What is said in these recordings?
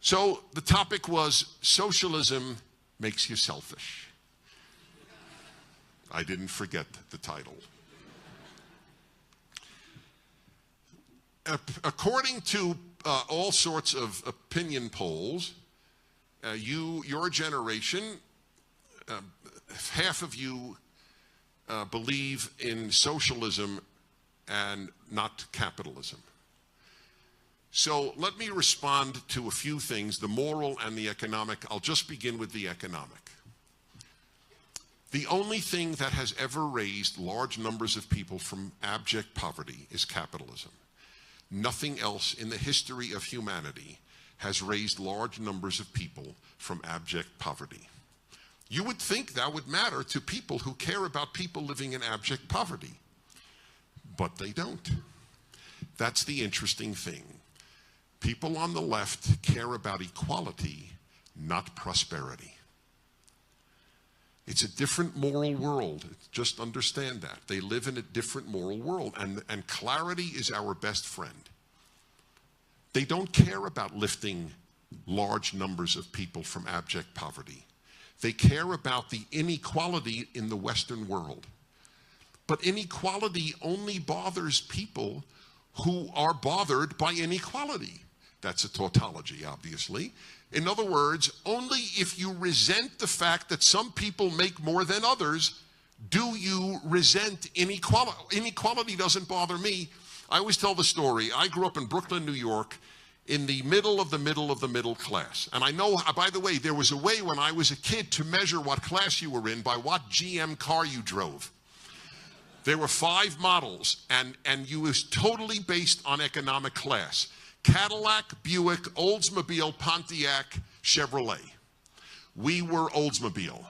So the topic was socialism makes you selfish. I didn't forget the title. According to all sorts of opinion polls, your generation, half of you believe in socialism and not capitalism. So let me respond to a few things, the moral and the economic. I'll just begin with the economic. The only thing that has ever raised large numbers of people from abject poverty is capitalism. Nothing else in the history of humanity has raised large numbers of people from abject poverty. You would think that would matter to people who care about people living in abject poverty, but they don't. That's the interesting thing. People on the left care about equality, not prosperity. It's a different moral world. Just understand that. They live in a different moral world, and clarity is our best friend. They don't care about lifting large numbers of people from abject poverty. They care about the inequality in the Western world. But inequality only bothers people who are bothered by inequality. That's a tautology, obviously. In other words, only if you resent the fact that some people make more than others do you resent inequality. Inequality doesn't bother me. I always tell the story. I grew up in Brooklyn, New York, in the middle of the middle class. And I know, by the way, there was a way when I was a kid to measure what class you were in by what GM car you drove. There were 5 models, and you was totally based on economic class. Cadillac, Buick, Oldsmobile, Pontiac, Chevrolet. We were Oldsmobile,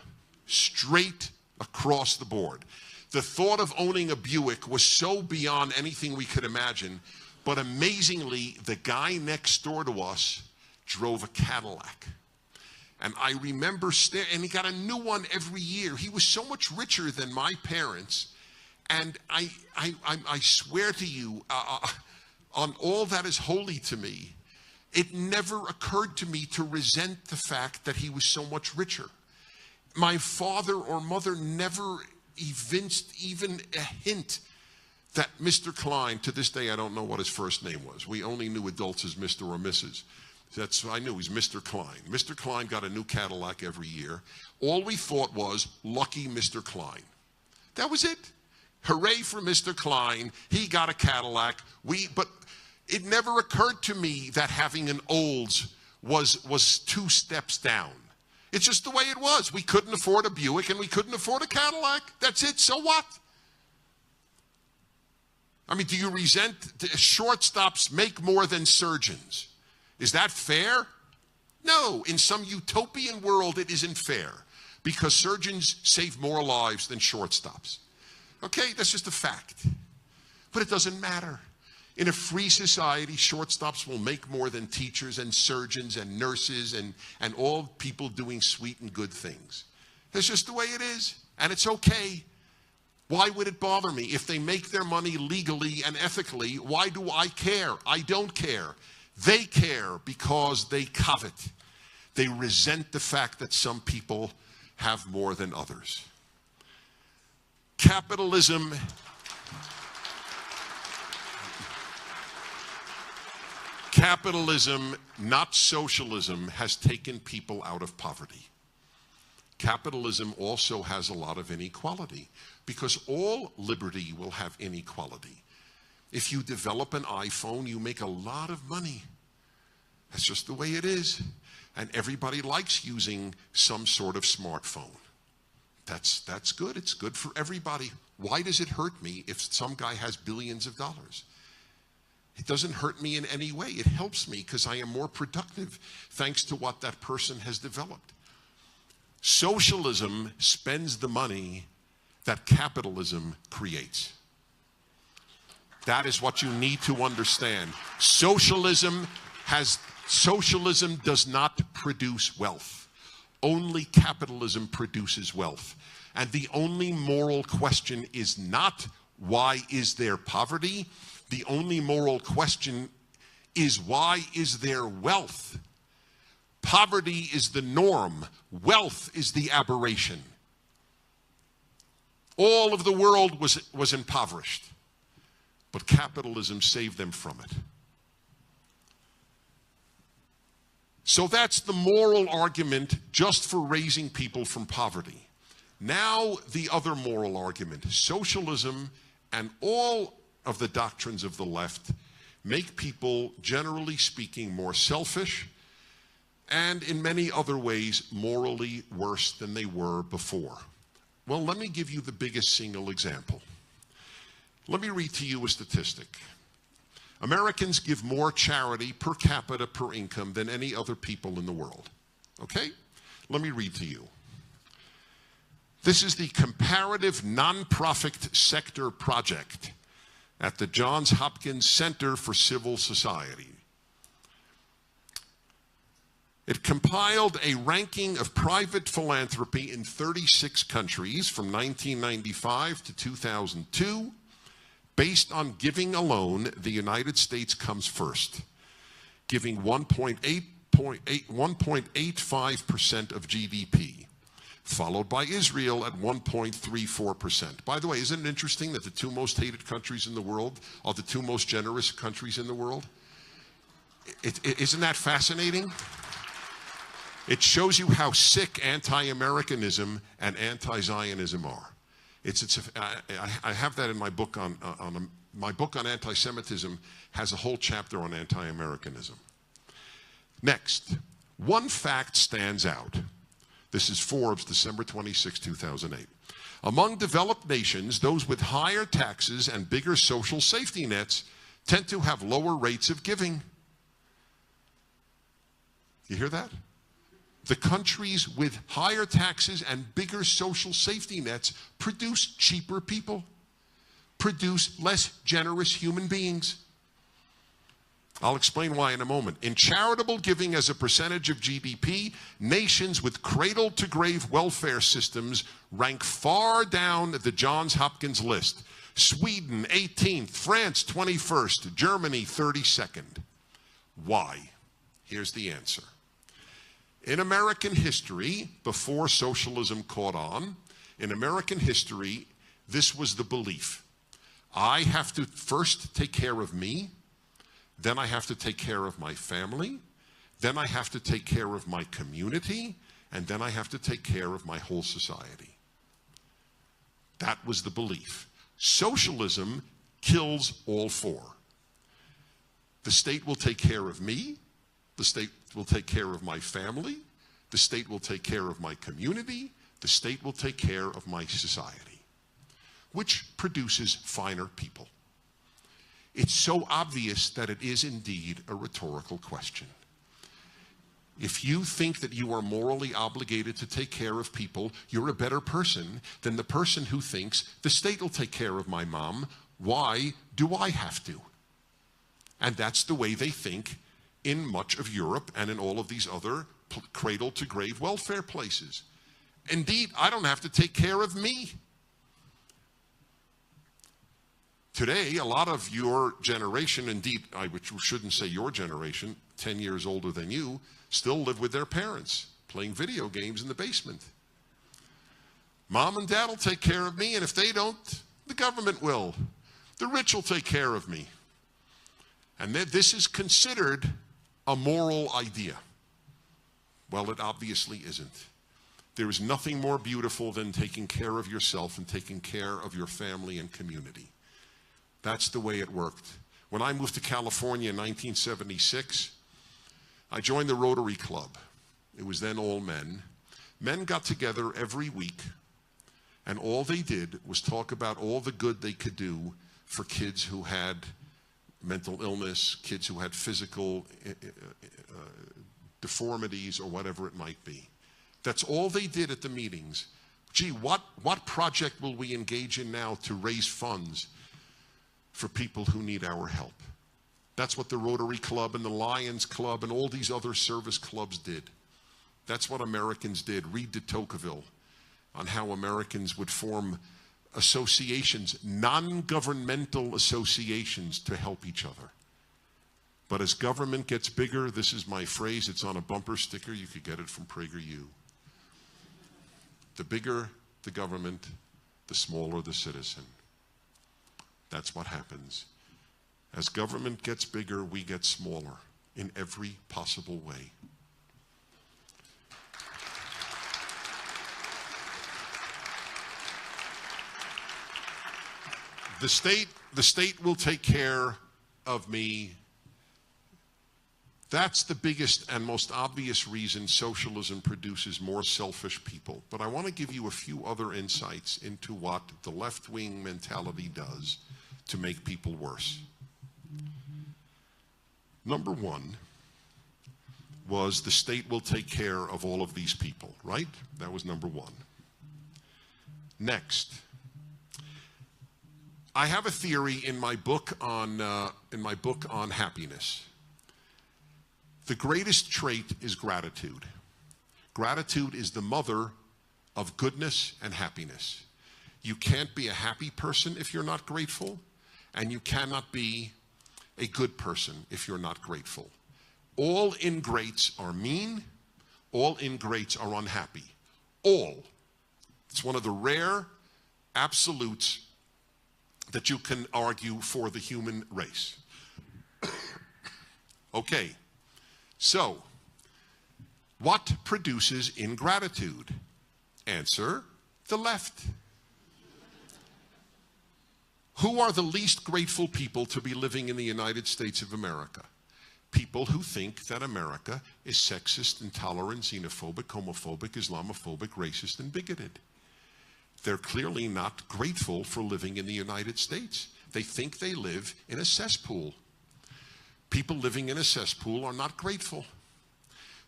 straight across the board. The thought of owning a Buick was so beyond anything we could imagine, but amazingly, the guy next door to us drove a Cadillac. And I remember and he got a new one every year. He was so much richer than my parents, and I swear to you, on all that is holy to me, it never occurred to me to resent the fact that he was so much richer. My father or mother never evinced even a hint that Mr. Klein, to this day I don't know what his first name was. We only knew adults as Mr. or Mrs. I knew he's Mr. Klein. Mr. Klein got a new Cadillac every year. All we thought was, lucky Mr. Klein. That was it. Hooray for Mr. Klein. He got a Cadillac. But it never occurred to me that having an Olds was 2 steps down. It's just the way it was. We couldn't afford a Buick and we couldn't afford a Cadillac. That's it. So what? I mean, do you resent shortstops make more than surgeons? Is that fair? No. In some utopian world, it isn't fair because surgeons save more lives than shortstops. Okay, that's just a fact. But it doesn't matter. In a free society, shortstops will make more than teachers and surgeons and nurses and all people doing sweet and good things. That's just the way it is, and it's okay. Why would it bother me? If they make their money legally and ethically, why do I care? I don't care. They care because they covet. They resent the fact that some people have more than others. Capitalism Capitalism, not socialism, has taken people out of poverty. Capitalism also has a lot of inequality because all liberty will have inequality. If you develop an iPhone, you make a lot of money. That's just the way it is. And everybody likes using some sort of smartphone. That's good. It's good for everybody. Why does it hurt me if some guy has billions of dollars? It doesn't hurt me in any way. It helps me because I am more productive thanks to what that person has developed. Socialism spends the money that capitalism creates. That is what you need to understand. Socialism does not produce wealth. Only capitalism produces wealth. And the only moral question is not why is there poverty? The only moral question is why is there wealth? Poverty is the norm. Wealth is the aberration. All of the world was impoverished, but capitalism saved them from it. So that's the moral argument just for raising people from poverty. Now the other moral argument. Socialism and all of the doctrines of the left make people, generally speaking, more selfish and in many other ways morally worse than they were before. Well, let me give you the biggest single example. Let me read to you a statistic. Americans give more charity per capita per income than any other people in the world. Okay? Let me read to you. This is the Comparative Nonprofit Sector Project at the Johns Hopkins Center for Civil Society. It compiled a ranking of private philanthropy in 36 countries from 1995 to 2002. Based on giving alone, the United States comes first, giving 1.85% of GDP, followed by Israel at 1.34%. By the way, isn't it interesting that the two most hated countries in the world are the two most generous countries in the world? Isn't that fascinating? It shows you how sick anti-Americanism and anti-Zionism are. I have that in my book my book on anti-Semitism has a whole chapter on anti-Americanism. Next, one fact stands out. This is Forbes, December 26, 2008. Among developed nations, those with higher taxes and bigger social safety nets tend to have lower rates of giving. You hear that? The countries with higher taxes and bigger social safety nets produce cheaper people, produce less generous human beings. I'll explain why in a moment. In charitable giving as a percentage of GDP, nations with cradle-to-grave welfare systems rank far down the Johns Hopkins list. Sweden, 18th, France, 21st, Germany, 32nd. Why? Here's the answer. In American history, before socialism caught on, in American history, this was the belief. I have to first take care of me, then I have to take care of my family, then I have to take care of my community, and then I have to take care of my whole society. That was the belief. Socialism kills all four. The state will take care of me, the state will take care of my family, the state will take care of my community, the state will take care of my society, which produces finer people. It's so obvious that it is indeed a rhetorical question. If you think that you are morally obligated to take care of people, you're a better person than the person who thinks the state will take care of my mom. Why do I have to? And that's the way they think in much of Europe and in all of these other cradle-to-grave welfare places. Indeed, I don't have to take care of me. Today, a lot of your generation, indeed, I shouldn't say your generation, 10 years older than you, still live with their parents, playing video games in the basement. Mom and dad will take care of me, and if they don't, the government will. The rich will take care of me. And this is considered a moral idea. Well, it obviously isn't. There is nothing more beautiful than taking care of yourself and taking care of your family and community. That's the way it worked. When I moved to California in 1976, I joined the Rotary Club. It was then all men. Men got together every week, and all they did was talk about all the good they could do for kids who had mental illness, kids who had physical deformities or whatever it might be. That's all they did at the meetings. Gee, what project will we engage in now to raise funds for people who need our help? That's what the Rotary Club and the Lions Club and all these other service clubs did. That's what Americans did. Read de Tocqueville on how Americans would form associations, non-governmental associations to help each other. But as government gets bigger, this is my phrase, it's on a bumper sticker, you could get it from PragerU. The bigger the government, the smaller the citizen. That's what happens. As government gets bigger, we get smaller in every possible way. The state will take care of me. That's the biggest and most obvious reason socialism produces more selfish people. But I want to give you a few other insights into what the left-wing mentality does to make people worse. Number one was the state will take care of all of these people, right? That was number one. Next, I have a theory in my book on happiness. The greatest trait is gratitude. Gratitude is the mother of goodness and happiness. You can't be a happy person if you're not grateful, and you cannot be a good person if you're not grateful. All ingrates are mean. All ingrates are unhappy. All. It's one of the rare absolutes that you can argue for the human race. Okay, so what produces ingratitude? Answer, the left. Who are the least grateful people to be living in the United States of America? People who think that America is sexist, intolerant, xenophobic, homophobic, Islamophobic, racist, and bigoted. They're clearly not grateful for living in the United States. They think they live in a cesspool. People living in a cesspool are not grateful.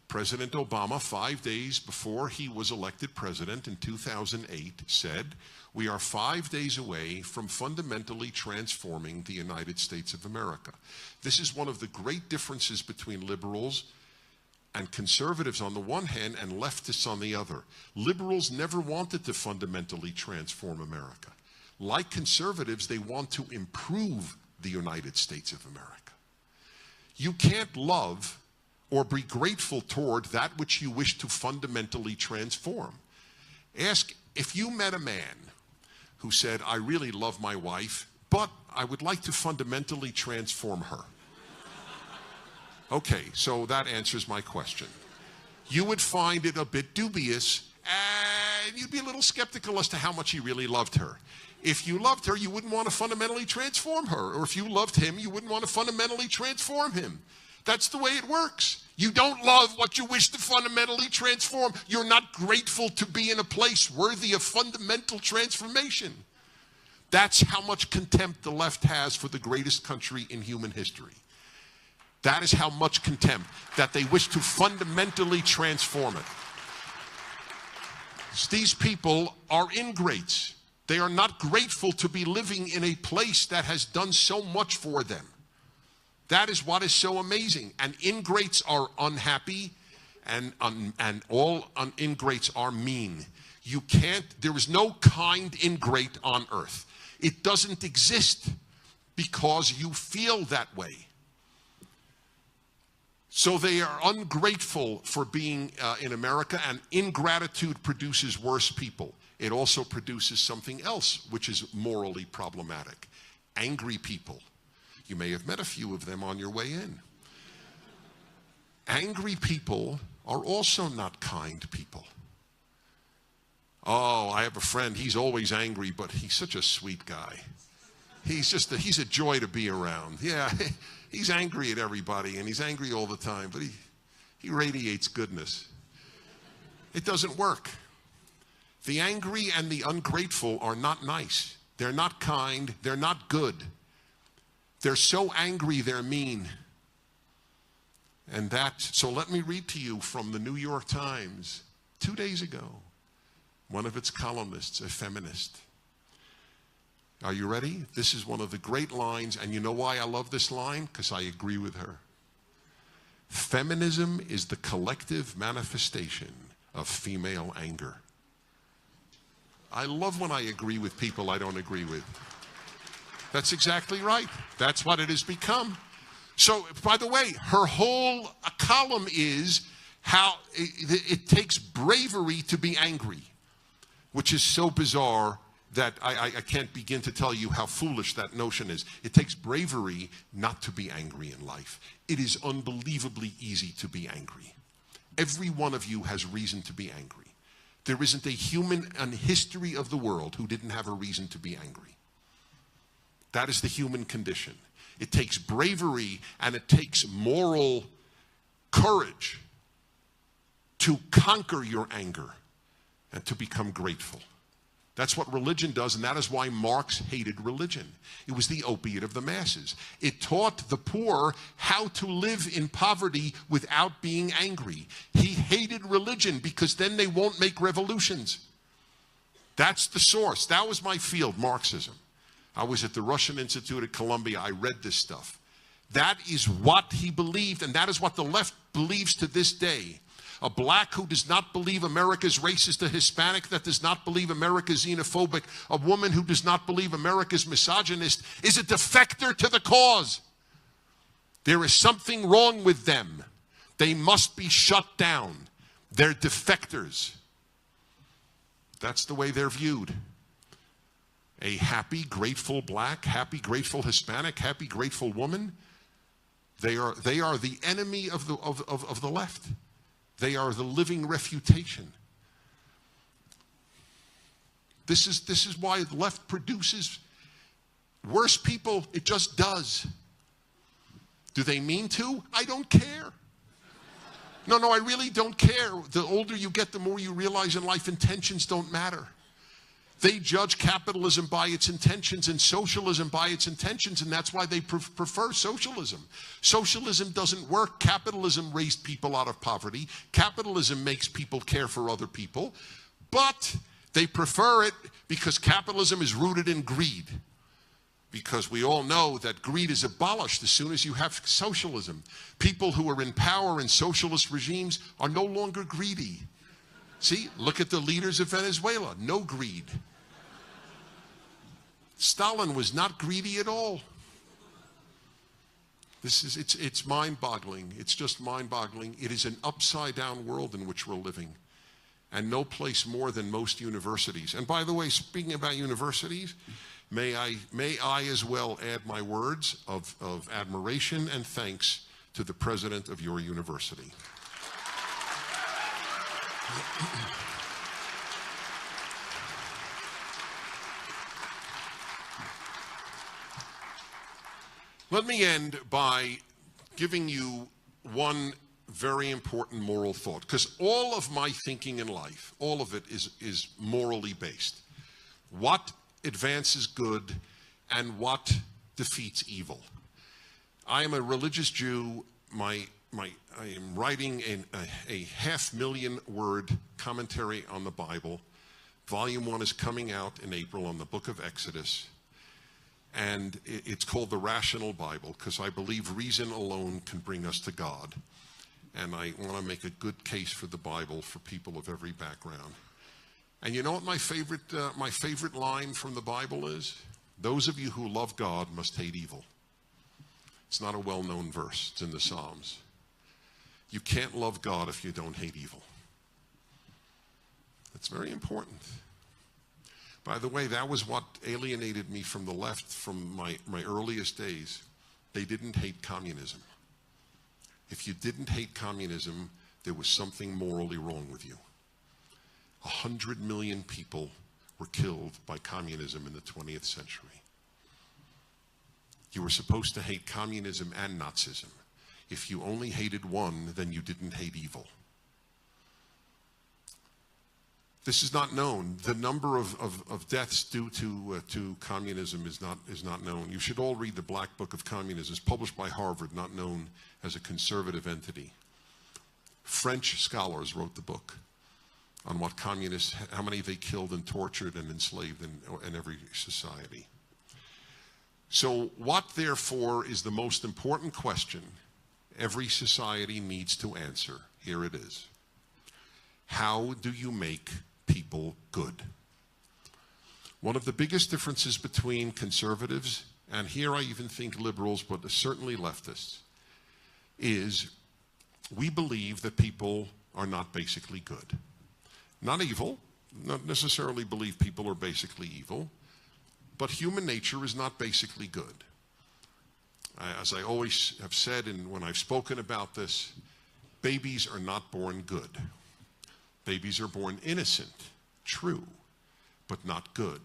President Obama, 5 days before he was elected president in 2008, said, "We are 5 days away from fundamentally transforming the United States of America." This is one of the great differences between liberals and conservatives on the one hand and leftists on the other. Liberals never wanted to fundamentally transform America. Like conservatives, they want to improve the United States of America. You can't love or be grateful toward that which you wish to fundamentally transform. Ask if you met a man who said, "I really love my wife, but I would like to fundamentally transform her." Okay, so that answers my question. You would find it a bit dubious, and you'd be a little skeptical as to how much he really loved her. If you loved her, you wouldn't want to fundamentally transform her. Or if you loved him, you wouldn't want to fundamentally transform him. That's the way it works. You don't love what you wish to fundamentally transform. You're not grateful to be in a place worthy of fundamental transformation. That's how much contempt the left has for the greatest country in human history. That is how much contempt, that they wish to fundamentally transform it. These people are ingrates. They are not grateful to be living in a place that has done so much for them. That is what is so amazing. And ingrates are unhappy, and all ingrates are mean. You can't, there is no kind ingrate on earth. It doesn't exist because you feel that way. So they are ungrateful for being in America, and ingratitude produces worse people. It also produces something else which is morally problematic. Angry people. You may have met a few of them on your way in. Angry people are also not kind people. Oh, I have a friend, he's always angry, but he's such a sweet guy. He's a joy to be around. Yeah, he's angry at everybody, and he's angry all the time, but he radiates goodness. It doesn't work. The angry and the ungrateful are not nice. They're not kind. They're not good. They're so angry, they're mean. So let me read to you from the New York Times 2 days ago. One of its columnists, a feminist. Are you ready? This is one of the great lines, and you know why I love this line? Because I agree with her. Feminism is the collective manifestation of female anger. I love when I agree with people I don't agree with. That's exactly right. That's what it has become. So, by the way, her whole column is how it takes bravery to be angry, which is so bizarre that I can't begin to tell you how foolish that notion is. It takes bravery not to be angry in life. It is unbelievably easy to be angry. Every one of you has reason to be angry. There isn't a human in history of the world who didn't have a reason to be angry. That is the human condition. It takes bravery and it takes moral courage to conquer your anger and to become grateful. That's what religion does, and that is why Marx hated religion. It was the opiate of the masses. It taught the poor how to live in poverty without being angry. He hated religion because then they won't make revolutions. That's the source. That was my field, Marxism. I was at the Russian Institute at Columbia. I read this stuff. That is what he believed, and that is what the left believes to this day. A black who does not believe America's racist, a Hispanic that does not believe America's xenophobic, a woman who does not believe America's misogynist is a defector to the cause. There is something wrong with them. They must be shut down. They're defectors. That's the way they're viewed. A happy, grateful black, happy, grateful Hispanic, happy, grateful woman, they are the enemy of the left. They are the living refutation. This is why the left produces worse people. It just does. Do they mean to? I don't care. No, I really don't care. The older you get, the more you realize in life intentions don't matter. They judge capitalism by its intentions and socialism by its intentions, and that's why they prefer socialism. Socialism doesn't work. Capitalism raised people out of poverty. Capitalism makes people care for other people, but they prefer it because capitalism is rooted in greed. Because we all know that greed is abolished as soon as you have socialism. People who are in power in socialist regimes are no longer greedy. See, look at the leaders of Venezuela. No greed. Stalin was not greedy at all. It's mind-boggling. It's just mind-boggling. It is an upside-down world in which we're living. And no place more than most universities. And by the way, speaking about universities, may I as well add my words of admiration and thanks to the president of your university. Let me end by giving you one very important moral thought, because all of my thinking in life, all of it is morally based. What advances good and what defeats evil. I am a religious Jew. I am writing a 500,000-word commentary on the Bible. Volume 1 is coming out in April on the book of Exodus. And it's called the Rational Bible because I believe reason alone can bring us to God. And I want to make a good case for the Bible for people of every background. And you know what my favorite line from the Bible is? Those of you who love God must hate evil. It's not a well-known verse. It's in the Psalms. You can't love God if you don't hate evil. That's very important. By the way, that was what alienated me from the left from my earliest days. They didn't hate communism. If you didn't hate communism, there was something morally wrong with you. 100 million people were killed by communism in the 20th century. You were supposed to hate communism and Nazism. If you only hated one, then you didn't hate evil. This is not known. The number of deaths due to communism is not known. You should all read the Black Book of Communism. It's published by Harvard, not known as a conservative entity. French scholars wrote the book on what communists, how many they killed and tortured and enslaved in every society. So what, therefore, is the most important question every society needs to answer? Here it is. How do you make people good? One of the biggest differences between conservatives, and here I even think liberals, but certainly leftists, is we believe that people are not basically good. Not evil, not necessarily believe people are basically evil, but human nature is not basically good. As I always have said, and when I've spoken about this, babies are not born good. Babies are born innocent, true, but not good.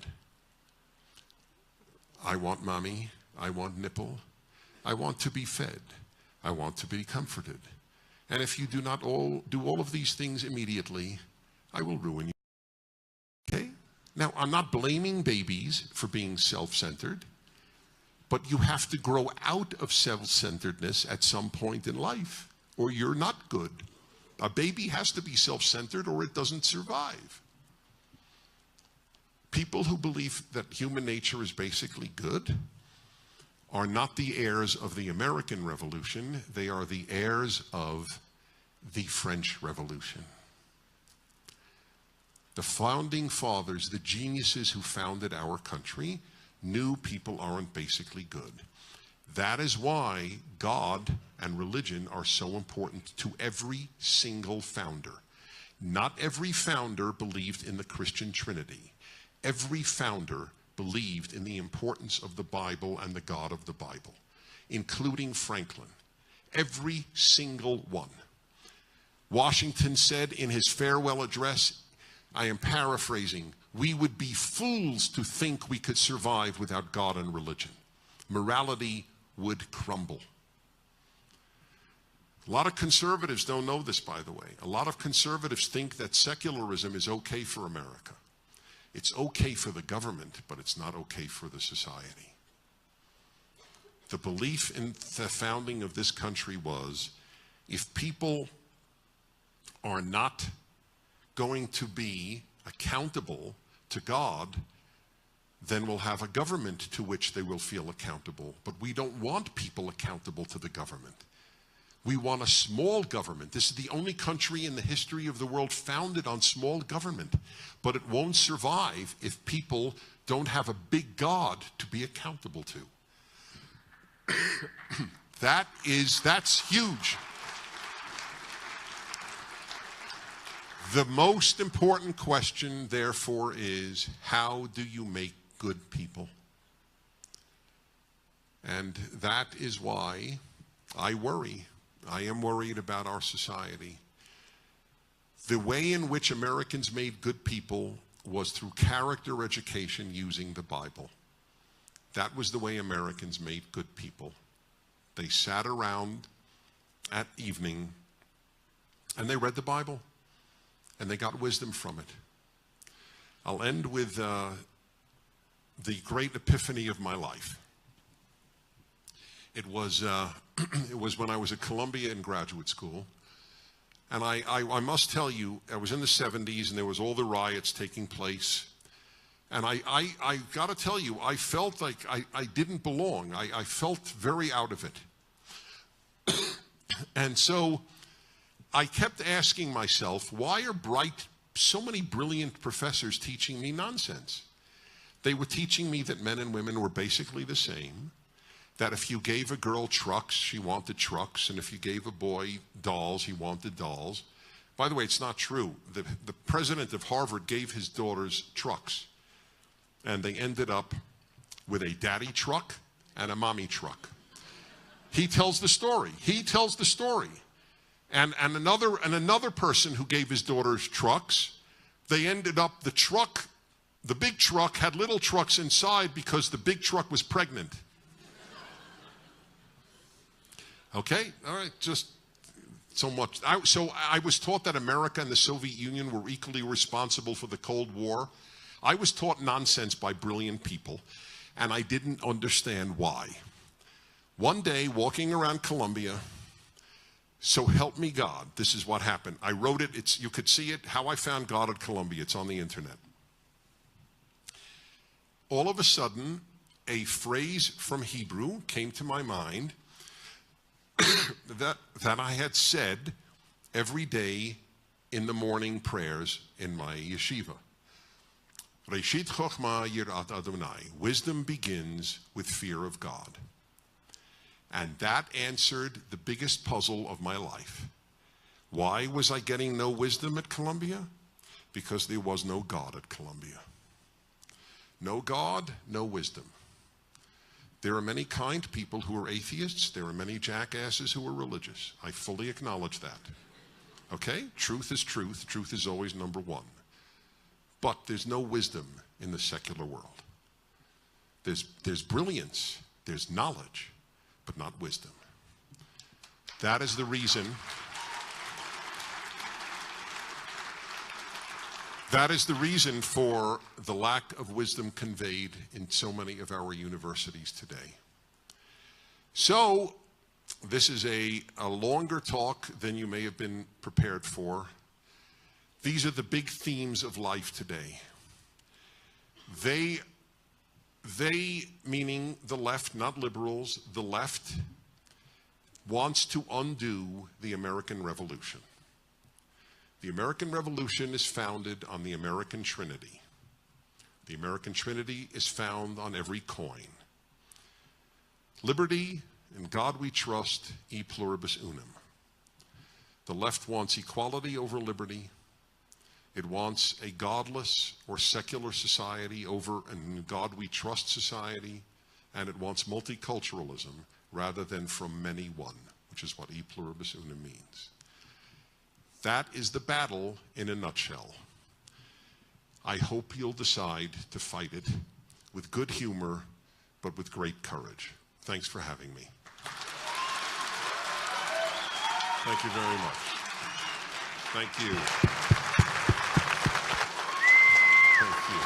I want mommy, I want nipple, I want to be fed, I want to be comforted. And if you do not do all of these things immediately, I will ruin you. Okay? Now, I'm not blaming babies for being self-centered, but you have to grow out of self-centeredness at some point in life, or you're not good. A baby has to be self-centered or it doesn't survive. People who believe that human nature is basically good are not the heirs of the American Revolution. They are the heirs of the French Revolution. The founding fathers, the geniuses who founded our country, knew people aren't basically good. That is why God and religion are so important to every single founder. Not every founder believed in the Christian Trinity. Every founder believed in the importance of the Bible and the God of the Bible, including Franklin. Every single one. Washington said in his farewell address, I am paraphrasing, we would be fools to think we could survive without God and religion. Morality would crumble. A lot of conservatives don't know this, by the way. A lot of conservatives think that secularism is okay for America. It's okay for the government, but it's not okay for the society. The belief in the founding of this country was, if people are not going to be accountable to God, then we'll have a government to which they will feel accountable. But we don't want people accountable to the government. We want a small government. This is the only country in the history of the world founded on small government. But it won't survive if people don't have a big God to be accountable to. That's huge. The most important question, therefore, is how do you make good people? And that is why I worry. I am worried about our society. The way in which Americans made good people was through character education using the Bible. That was the way Americans made good people. They sat around at evening and they read the Bible and they got wisdom from it. I'll end with the great epiphany of my life. It was when I was at Columbia in graduate school. And I must tell you, I was in the 70s and there was all the riots taking place. And I got to tell you, I felt like I didn't belong. I felt very out of it. And so I kept asking myself, why are so many brilliant professors teaching me nonsense? They were teaching me that men and women were basically the same, that if you gave a girl trucks, she wanted trucks, and if you gave a boy dolls, he wanted dolls. By the way, it's not true. The president of Harvard gave his daughters trucks, and they ended up with a daddy truck and a mommy truck. He tells the story. He tells the story. And another person who gave his daughters trucks, they ended up, the big truck had little trucks inside because the big truck was pregnant. Okay, all right, just so much. So I was taught that America and the Soviet Union were equally responsible for the Cold War. I was taught nonsense by brilliant people, and I didn't understand why. One day, walking around Columbia, so help me God, this is what happened. I wrote it, you could see it, How I Found God at Columbia. It's on the internet. All of a sudden, a phrase from Hebrew came to my mind that I had said every day in the morning prayers in my yeshiva. Reshit Chochma Yirat Adonai. Wisdom begins with fear of God. And that answered the biggest puzzle of my life. Why was I getting no wisdom at Columbia? Because there was no God at Columbia. No God, no wisdom. There are many kind people who are atheists. There are many jackasses who are religious. I fully acknowledge that. Okay? Truth is truth. Truth is always number one. But there's no wisdom in the secular world. There's brilliance, there's knowledge, but not wisdom. That is the reason. That is the reason for the lack of wisdom conveyed in so many of our universities today. So, this is a longer talk than you may have been prepared for. These are the big themes of life today. They, meaning the left, not liberals, the left wants to undo the American Revolution. The American Revolution is founded on the American Trinity. The American Trinity is found on every coin. Liberty, in God we trust, e pluribus unum. The left wants equality over liberty. It wants a godless or secular society over a God we trust society. And it wants multiculturalism rather than from many one, which is what e pluribus unum means. That is the battle in a nutshell. I hope you'll decide to fight it with good humor, but with great courage. Thanks for having me. Thank you very much. Thank you. Thank you.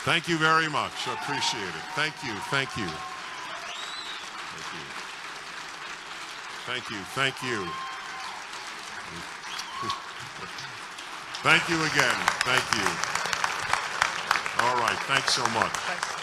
Thank you very much. I appreciate it. Thank you. Thank you. Thank you. Thank you. Thank you. Thank you again. Thank you. All right. Thanks so much. Thanks.